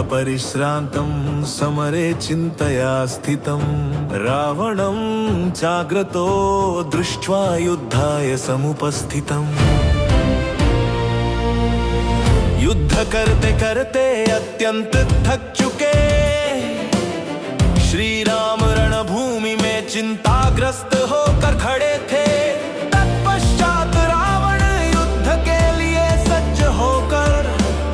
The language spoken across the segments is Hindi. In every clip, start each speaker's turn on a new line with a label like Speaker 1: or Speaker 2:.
Speaker 1: परिश्रान्तं समरे चिन्तया स्थितं रावणं जाग्रतो दृष्ट्वा युद्धाय समुपस्थितम्। युद्ध करते करते अत्यंत थक चुके श्री राम रणभूमि में चिंताग्रस्त होकर खड़े थे। तत्पश्चात रावण युद्ध के लिए सज्ज होकर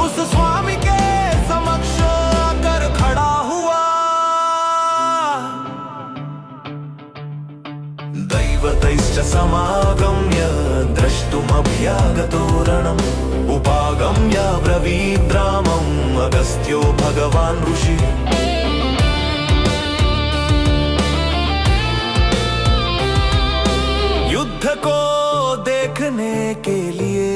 Speaker 1: उस स्वामी के समक्ष आकर खड़ा हुआ। दैवतैश्च समागम्य द्रष्टुमभ्यागतो रणम् उपागम्य ब्रवीद्रामम् अगस्त्यो भगवान् ऋषि। युद्ध को देखने के लिए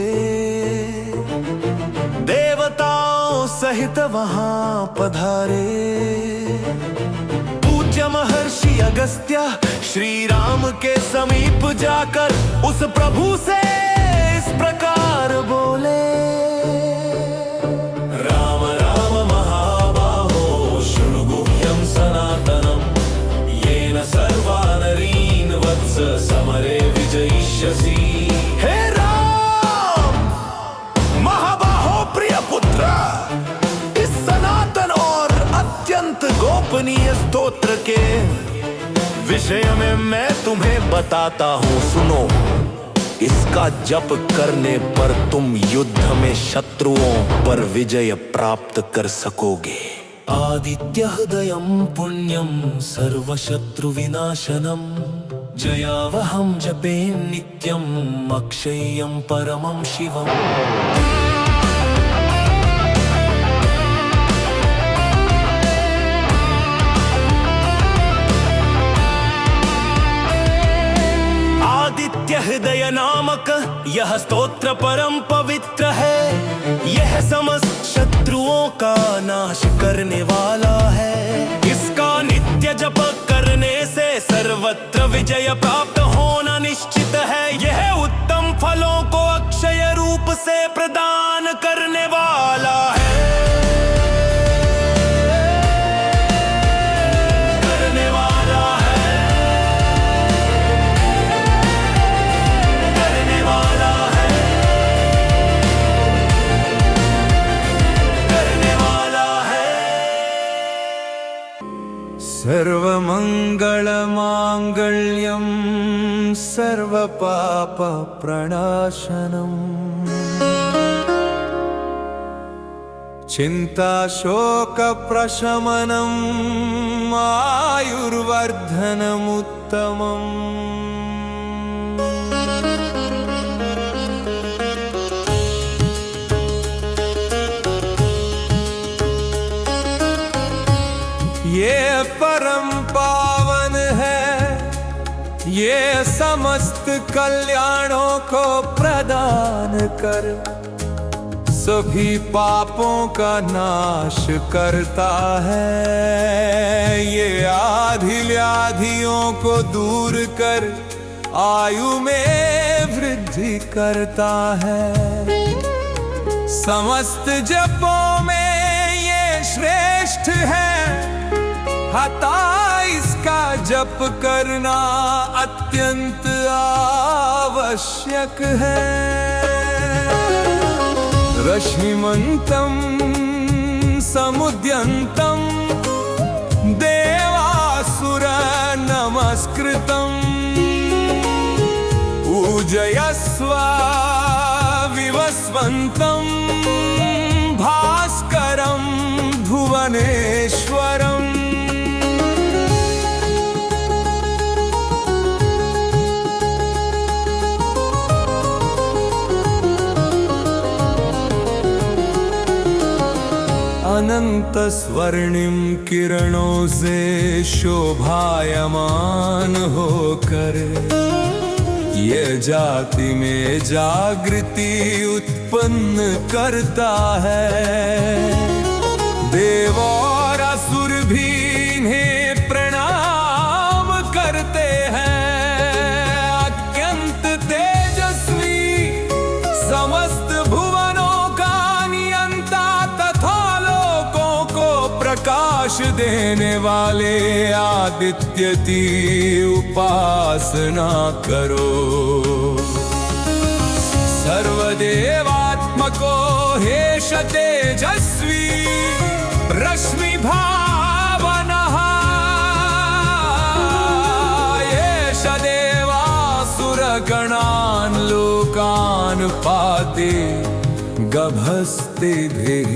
Speaker 1: देवताओं सहित वहां पधारे। पूज्य महर्षि अगस्त्य श्री राम के समीप जाकर उस प्रभु से इस प्रकार बोले। राम राम महाबाहो शृणु गुह्यं सनातनम् येन सर्वा नरीन् वत्स समरे विजयिष्यसि। हे राम महाबाहो प्रिय पुत्र, इस सनातन और अत्यंत गोपनीय स्तोत्र के विषय में मैं तुम्हें बताता हूँ, सुनो। इसका जप करने पर तुम युद्ध में शत्रुओं पर विजय प्राप्त कर सकोगे। आदित्य हृदयं पुण्यं सर्वशत्रु विनाशनम जयावहं जपे नित्यं अक्षय्यं परमं शिवम्। आदित्य हृदय नामक यह स्तोत्र परम पवित्र है। यह समस्त शत्रुओं का नाश करने वाला है। इसका नित्य जप करने से सर्वत्र विजय प्राप्त होना निश्चित है। यह उत्तम फलों को अक्षय रूप से प्रदान करने वाला है। सर्वमंगल मांगल्यं सर्वपाप प्रणाशनम् चिंता शोक प्रशमनम् आयुर्वर्धनम् उत्तमम्। ये परम पावन है, ये समस्त कल्याणों को प्रदान कर सभी पापों का नाश करता है। ये आधि व्याधियों को दूर कर आयु में वृद्धि करता है। समस्त जपों में ये श्रेष्ठ है, अतः इसका जप करना अत्यंत आवश्यक है। रश्मिमन्तं समुद्यन्तं देवासुर नमस्कृतम् पूजयस्व विवस्वन्तं भास्करं भुवनेश्वरम्। अनंत स्वर्णिम किरणों से शोभायमान होकर ये जाति में जागृति उत्पन्न करता है। देव और असुर भी इन्हें प्रणाम करते हैं। अत्यंत तेजस्वी समस्त भुवनों का नियंता तथा लोकों को
Speaker 2: देने वाले आदित्य की उपासना करो। सर्वदेवात्मको हेश तेजस्वी रश्मि भावनः येष देवासुरगणान् लोकान् पाति गभस्तिभिः।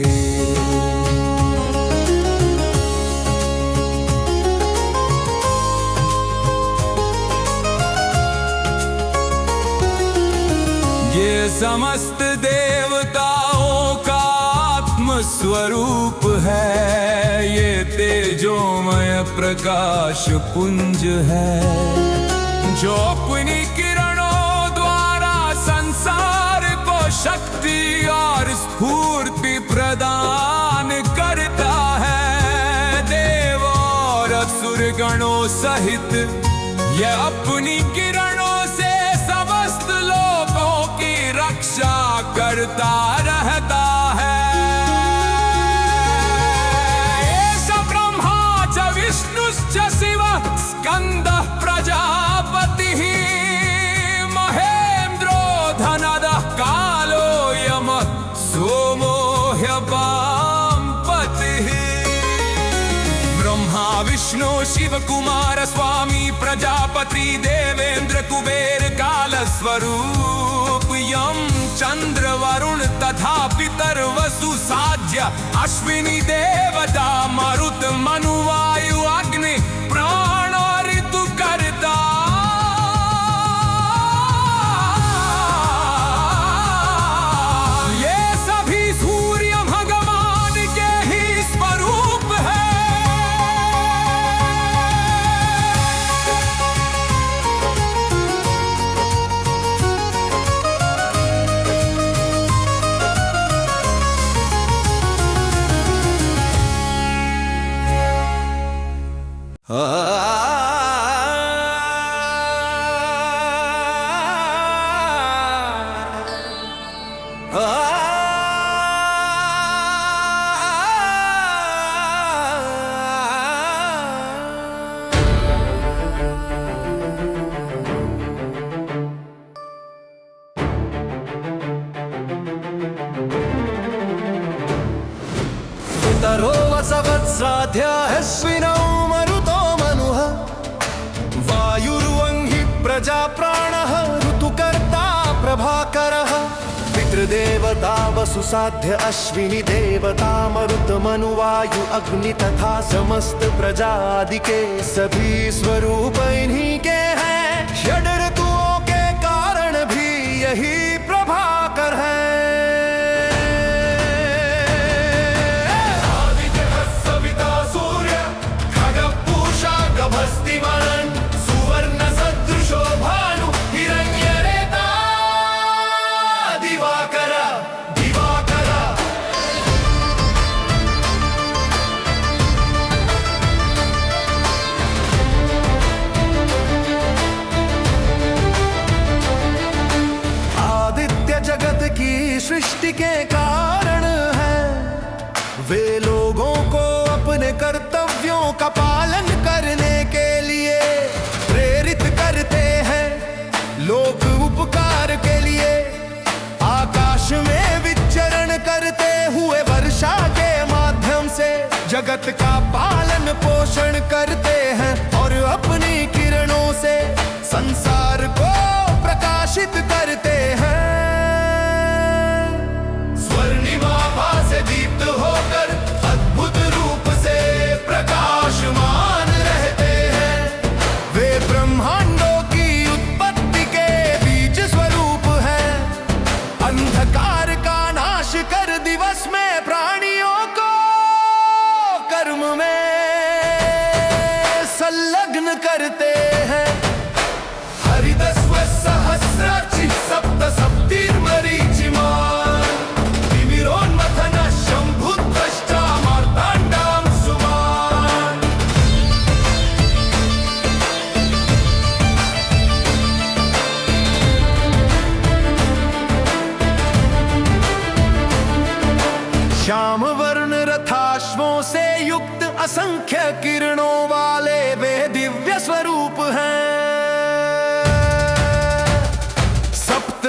Speaker 2: ये समस्त देवताओं का आत्म स्वरूप है, ये तेजोमय प्रकाश पुंज है, जो अपनी किरणों द्वारा संसार को शक्ति और स्फूर्ति प्रदान करता है। देव और असुर गणों सहित ये अपनी किरणों से समस्त लोगों की रक्षा करता रहता है। एष ब्रह्मा च विष्णुश्च शिवः स्कन्दः प्रजापतिः महेन्द्रो धनदः कालो यमः सोमो ह्यवाम्पतिः। ब्रह्मा विष्णु शिव कुमार स्वामी प्रजापति देवेंद्र कुबेर काल स्वरूप यम चंद्र वरुण तथा पितर वसु साध्य अश्विनी देवता मरुत मनु वायु अग्नि प्राण और ऋतु करता। ये सभी सूर्य भगवान के ही स्वरूप है।
Speaker 1: पितरो वसवत्साध्याश्विनौ मरुतो मनुः वायुर्वह्नि प्रजा प्राणः ऋतुकर्ता प्रभाकरः। पितृदेवता वसुसाध्य अश्विनी देवता मरुत मनु वायु अग्नि तथा समस्त प्रजा आदि के सभी स्वरूप इन्हीं के हैं। षड ऋतुओं के कारण भी यही प्रभाकर है। सुवर्ण सदृशो भानु हिरण्यरेता दिवाकर दिवाकर।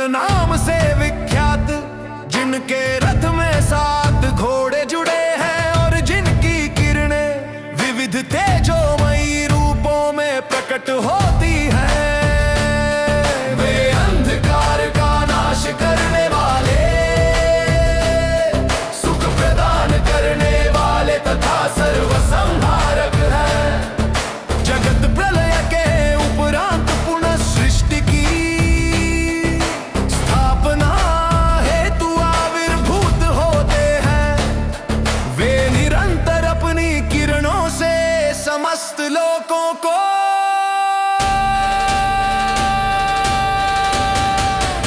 Speaker 1: रुद्र नाम से विख्यात, जिनके रथ में 7 घोड़े जुड़े हैं और जिनकी किरणें विविध तेजोमयी रूपों में प्रकट होती हैं। वे अंधकार का नाश करने वाले, सुख प्रदान करने वाले तथा सर्व संहारक हैं। जगत प्रलय के उपरांत पुनः सृष्टि की स्थापना हेतु आविर्भूत होते हैं। वे निरंतर अपनी किरणों से समस्त लोकों को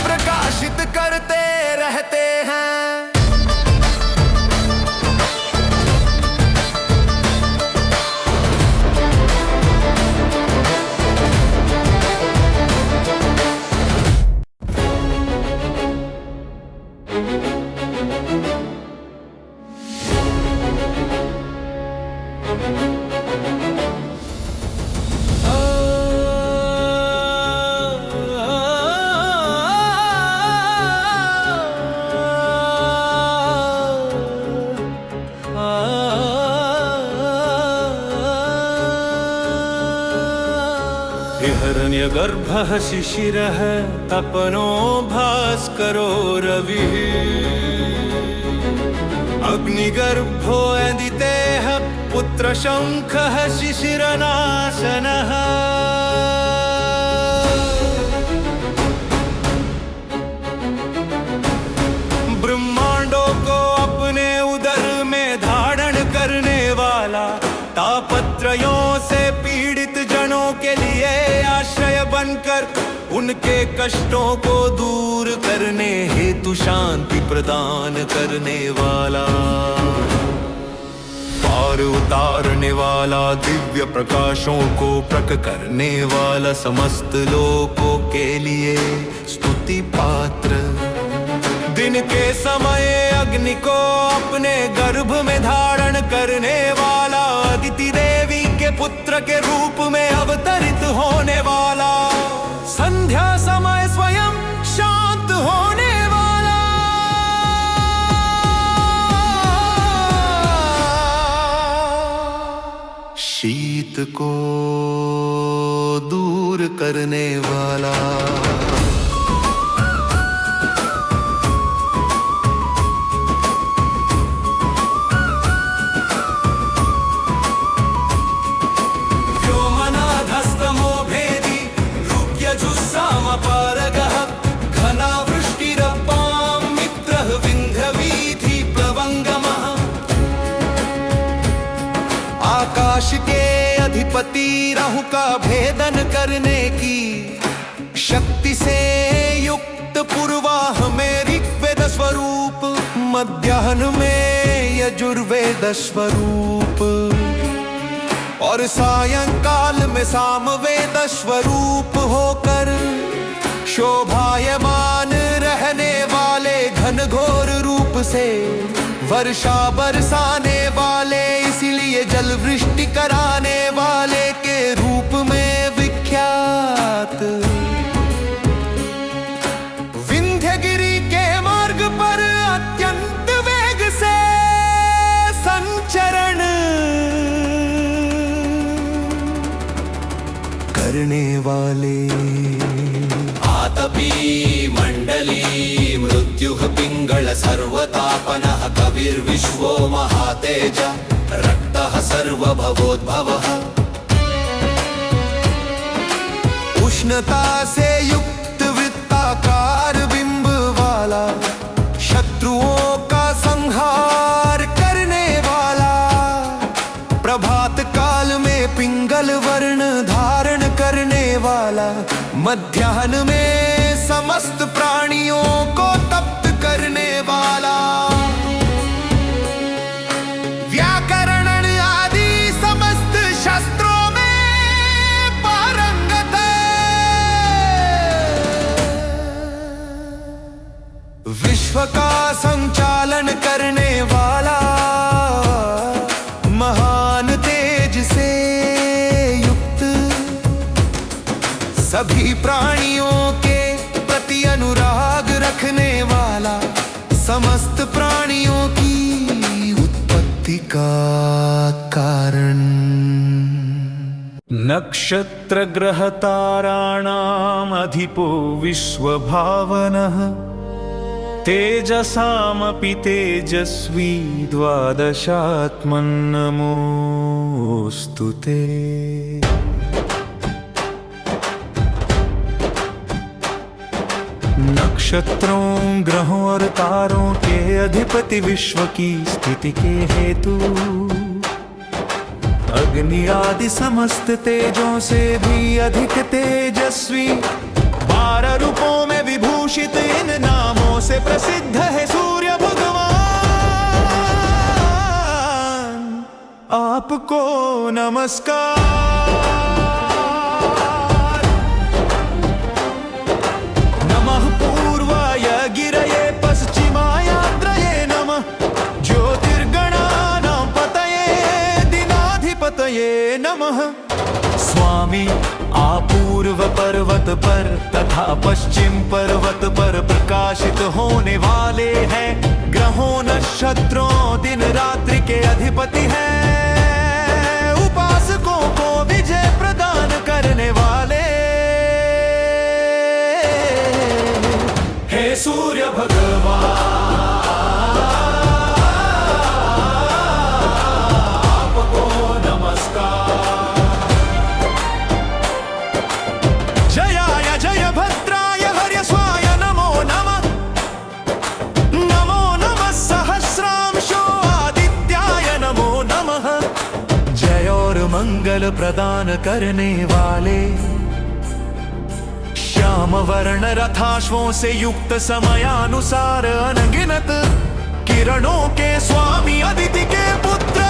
Speaker 1: प्रकाशित करते रहते हैं। हिरण्यगर्भः शिशिरः तपनो भास्करो रविः, अग्निगर्भो अदितेः पुत्रशङ्खः शिशिरनाशनः। ब्रह्मांडों को अपने उदर में धारण करने वाला, तापत्रयों से पीड़ित जनों के लिए आश्रय बनकर उनके कष्टों को दूर करने हेतु शांति प्रदान करने वाला, पार उतारने वाला, दिव्य प्रकाशों को प्रकट करने वाला, समस्त लोकों के लिए स्तुति पात्र। दिन के समय अग्नि को अपने गर्भ में धारण करने वाला, अदिति देवी के पुत्र के रूप में अवतरित होने वाला, संध्या समय स्वयं शांत होने वाला, शीत को दूर करने वाला। आकाश के अधिपति राहु का भेदन करने की शक्ति से युक्त पूर्वाह में ऋग्वेद स्वरूप, मध्याह्न में यजुर्वेद स्वरूप और सायंकाल में सामवेद स्वरूप होकर शोभायमान रहने वाले घनघोर रूप से वर्षा बरसाने वाले, इसीलिए जल वृष्टि कराने वाले के रूप में विख्यात, विंध्यगिरि के मार्ग पर अत्यंत वेग से संचरण करने वाले, आतपी मंडली मृत्युः पिंगल सर्वतापनः कविर्विश्वो महातेज रक्तः सर्वभवोद्भवः। उष्णता से युक्त वृत्ताकार बिंब वाला, शत्रुओं का संहार करने वाला, प्रभात काल में पिंगल वर्ण धारण करने वाला, मध्याह्न में समस्त प्राणियों को तप्त करने वाला, व्याकरण आदि समस्त शास्त्रों में पारंगत, विश्व का संचालन करने वाला, महान तेज से युक्त, सभी प्राणियों के प्रति अनुराग
Speaker 3: समस्त प्राणियों की उत्पत्ति का कारण।
Speaker 4: नक्षत्र ग्रह ताराणाम् अधिपो विश्वभावनः तेजसामपि तेजस्वी द्वादशात्मन्नमोऽस्तु ते। नक्षत्रों ग्रहों और तारों के अधिपति विश्व की स्थिति के हेतु अग्नि आदि समस्त तेजों से भी अधिक तेजस्वी 12 रूपों में विभूषित इन नामों से प्रसिद्ध है सूर्य भगवान। आपको नमस्कार। नमः पूर्वाय गिरये पश्चिमायाद्रये नमः ज्योतिर्गणानां पतये दिनाधिपतये नमः। स्वामी पूर्व पर्वत पर तथा पश्चिम पर्वत पर प्रकाशित होने वाले हैं। ग्रहों नक्षत्रों दिन रात्रि के अधिपति हैं। उपासकों को विजय प्रदान करने वाले हे सूर्य भगवान। मंगल प्रदान करने वाले श्याम वर्ण रथाश्वों से युक्त समयानुसार अनगिनत किरणों के स्वामी अदिति के पुत्र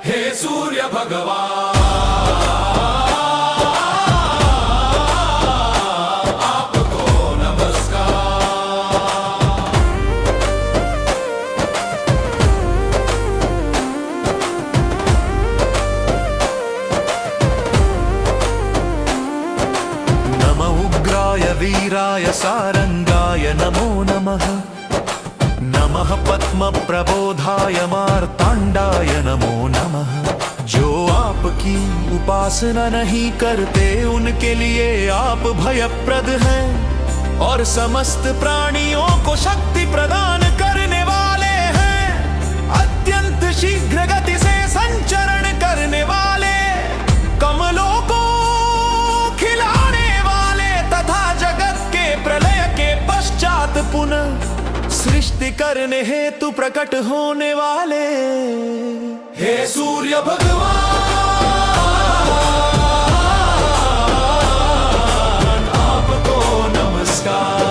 Speaker 4: हे सूर्य भगवान। वीराय सारंगाय नमो नमः। नमः पद्म प्रबोधाय मार्तांडाय नमो नमः। जो आपकी उपासना नहीं करते उनके लिए आप भयप्रद हैं और समस्त प्राणियों को शक्ति प्रदान करने वाले हैं। अत्यंत शीघ्र गति से संचरण करने वाले कमलों को पुनः सृष्टि करने हेतु प्रकट होने वाले हे सूर्य भगवान। आपको नमस्कार।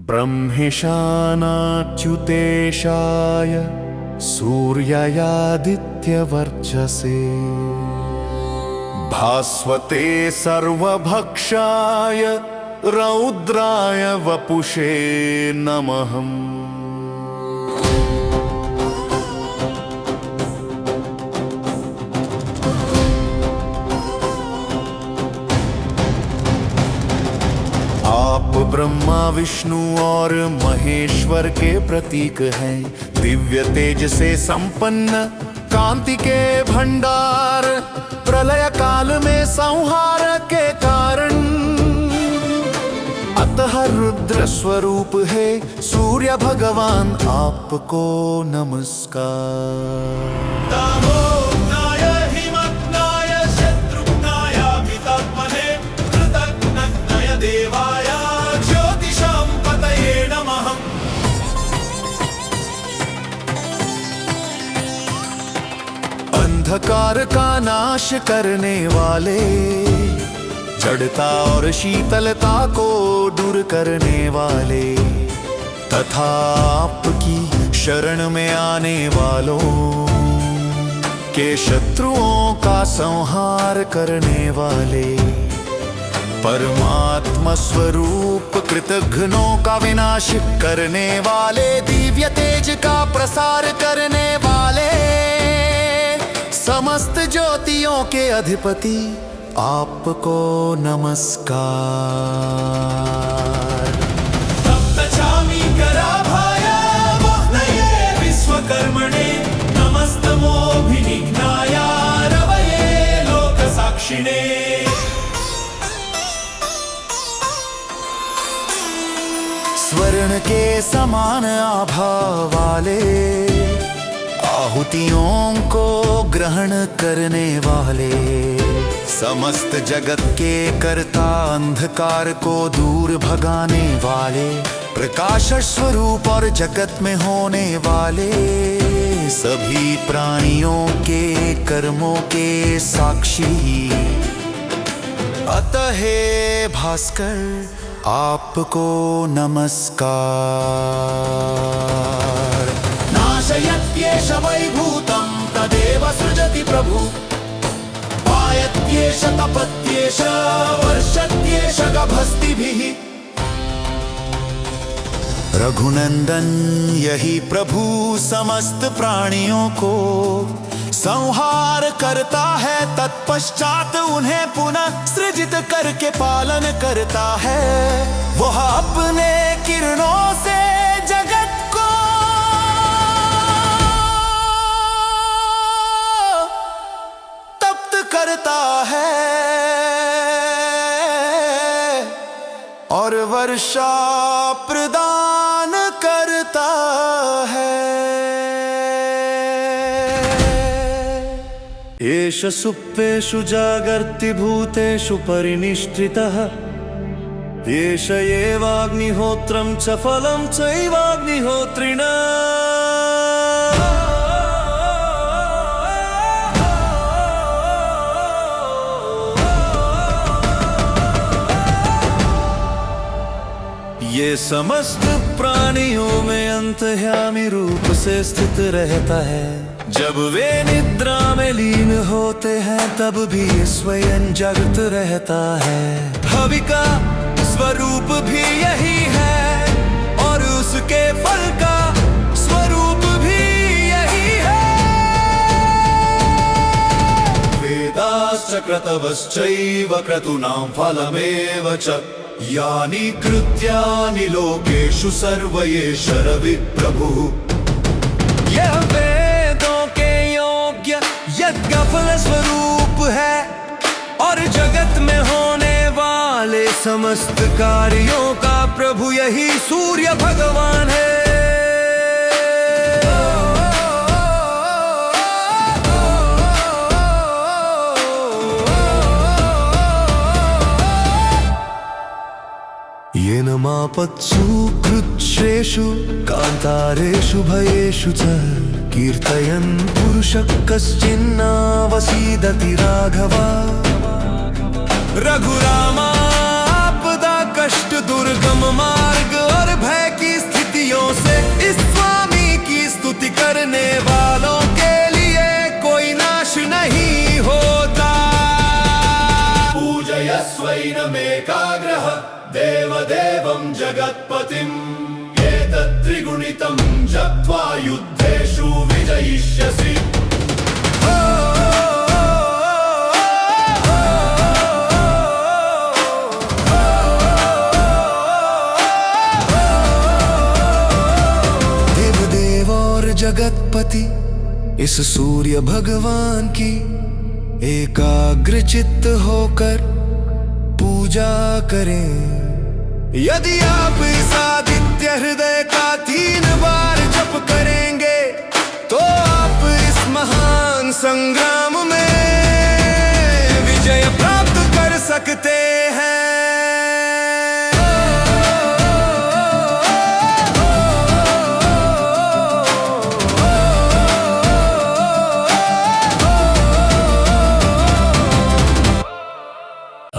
Speaker 4: ब्रह्मेशानाच्युतेशाय सूर्यायादित्यवर्चसे भास्वते सर्वभक्षाय रौद्राय वपुषे नमः। आप ब्रह्मा विष्णु और महेश्वर के प्रतीक हैं। दिव्य तेज से संपन्न कांति के भंडार प्रलय काल में संहार के कारण अतः रुद्र स्वरूप है सूर्य भगवान। आपको नमस्कार। दामोदराय हिमग्नाय शत्रुघ्नाय अमितात्मने कृतघ्नाय देवाय ज्योतिषां पतये नमः। अंधकार का नाश करने वाले जड़ता और शीतलता को दूर करने वाले तथा आपकी शरण में आने वालों के शत्रुओं का संहार करने वाले परमात्मा स्वरूप कृतघ्नों का विनाश करने वाले दिव्य तेज का प्रसार करने वाले समस्त ज्योतियों के अधिपति आपको नमस्कार। किरण के समान आभा वाले, आहुतियों को ग्रहण करने वाले, समस्त जगत के कर्ता, अंधकार को दूर भगाने वाले, प्रकाश स्वरूप और जगत में होने वाले, सभी प्राणियों के कर्मों के साक्षी। अतः हे भास्कर आपको नमस्कार। नाशयत्येष वैभूतं तदेव सृजति प्रभु, पायत्येष तपत्येष वर्षत्येष गभस्तिभिः। रघुनंदन यही प्रभु समस्त प्राणियों को संहार करता है, तत्पश्चात उन्हें पुनः सृजित करके पालन करता है। वह अपने किरणों से जगत को तप्त करता है और वर्षा प्रदान करता है।
Speaker 1: एष सुप्तेषु जागर्ति भूतेषु परिनिष्ठितः, एष एवाग्निहोत्रं च फलं चैवाग्निहोत्रिणा। ये समस्त प्राणियों में अंतर्यामी रूप से स्थित रहता है। जब वे निद्रा में लीन होते हैं तब भी स्वयं जागृत रहता है। हवि का स्वरूप भी यही है और उसके फल का स्वरूप भी यही है। वेदाश्च क्रतवश्चैव क्रतूनां फलमेव च, यानि कृत्यानि लोकेषु सर्वयेष रविप्रभुः। यह वेदों के योग्य यज्ञ फल स्वरूप है और जगत में होने वाले समस्त कार्यों का प्रभु यही सूर्य भगवान है। येन मापत्सु कृच्छ्रेषु कान्तारेषु भयेषु च, कीर्तयन् पुरुषः कश्चिन्नावसीदति राघव। रघुरामा आपदा कष्ट दुर्गम मार्ग और भय की स्थितियों से इस स्वामी की स्तुति करने वालों के लिए कोई नाश नहीं होता। पूजयस्वैनमेकाग्रः देवदेवं जगत्पतिम्, एतत्त्रिगुणितं जप्त्वा युद्धेषु विजयिष्यसि। देवदेव और जगतपति इस सूर्य भगवान की एकाग्रचित्त होकर पूजा करें। यदि आप इस आदित्य हृदय का 3 बार जप करेंगे तो आप इस महान संग्राम में विजय प्राप्त कर सकते हैं।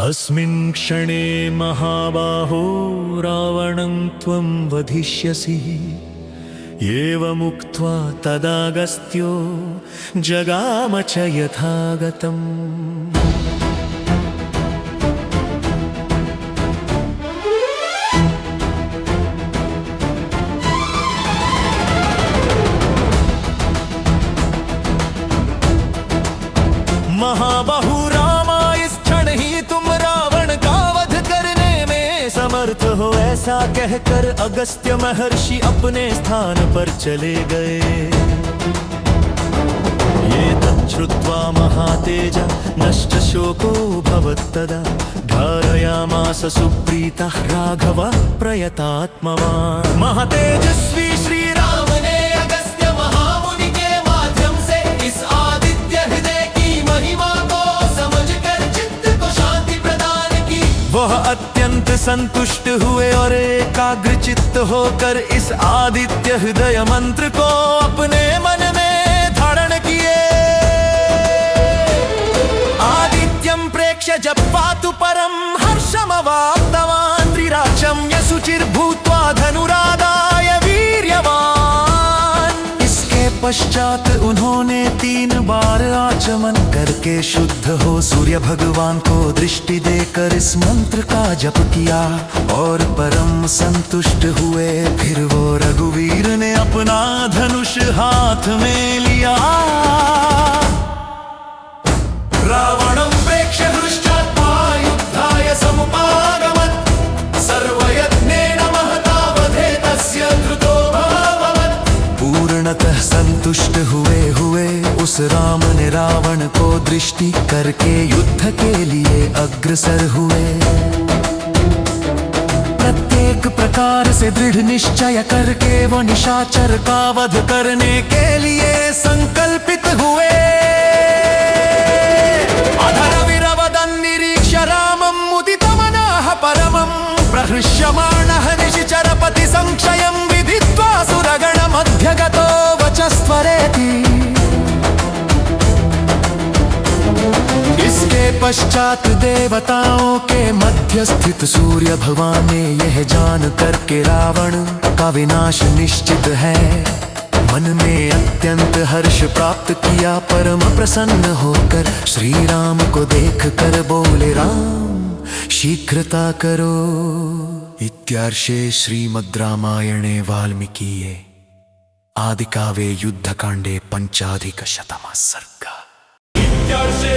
Speaker 1: अस्मिन् क्षणे महाबाहो रावणं त्वं वधिष्यसि। एवमुक्त्वा तदागस्त्यो जगाम च यथागतम्। महाबाहु रामा, इस क्षण ही तुम रावण का वध करने में समर्थ हो, ऐसा कहकर अगस्त्य महर्षि अपने स्थान पर चले गए। ये तच्छ्रुत्वा महातेजा नष्ट शोको भवत्तदा, धारयामास सुप्रीतः राघव प्रयतात्मवान् महतेजस्वी श्री राम ने अगस्त्य महामुनि के माध्यम से इस आदित्य हृदय की महिमा को समझकर चित्त को शांति प्रदान की। वह अत्यंत संतुष्ट हुए और एकाग्र चित्त होकर इस आदित्य हृदय मंत्र को अपने मन में धारण किए। आदित्यं प्रेक्ष्य जप्पातु परम हर्षमवाप्तवान् त्रिराक्षं यशुचिर्भूत्वा धनुरादाय वीर्यवान्। इसके पश्चात उन्होंने 3 बार आचमन करके शुद्ध हो सूर्य भगवान को दृष्टि देकर इस मंत्र का जप किया और परम संतुष्ट हुए। फिर वो रघुवीर ने अपना धनुष हाथ में लिया। रावणं प्रेक्ष्य हृष्टात्मा युद्धाय समुपागमत् सर्वयत्नेन महता वधे तस्य धृतो भवत्। पूर्णतः संतुष्ट हुए उस राम ने रावण को दृष्टि करके युद्ध के लिए अग्रसर हुए। प्रत्येक प्रकार से दृढ़ निश्चय करके वो निशाचर का वध करने के लिए संकल्पित हुए। अधरविरवदन् निरीक्ष्य रामं मुदितमनः परमं प्रहृष्यमाणः निशिचरपति संक्षयं विदित्वा सुरगणमध्यगतो वचस्त्वरेति। इसके पश्चात देवताओं के मध्य स्थित सूर्य भगवान ने यह जान करके रावण का विनाश निश्चित है मन में अत्यंत हर्ष प्राप्त किया। परम प्रसन्न होकर श्री राम को देख कर बोले राम शीघ्रता करो। इत्यार्षे श्रीमद् रामायणे वाल्मीकिये आदिकाव्ये युद्धकाण्डे 5+शतमः सर्गः।
Speaker 2: इत्यार्षे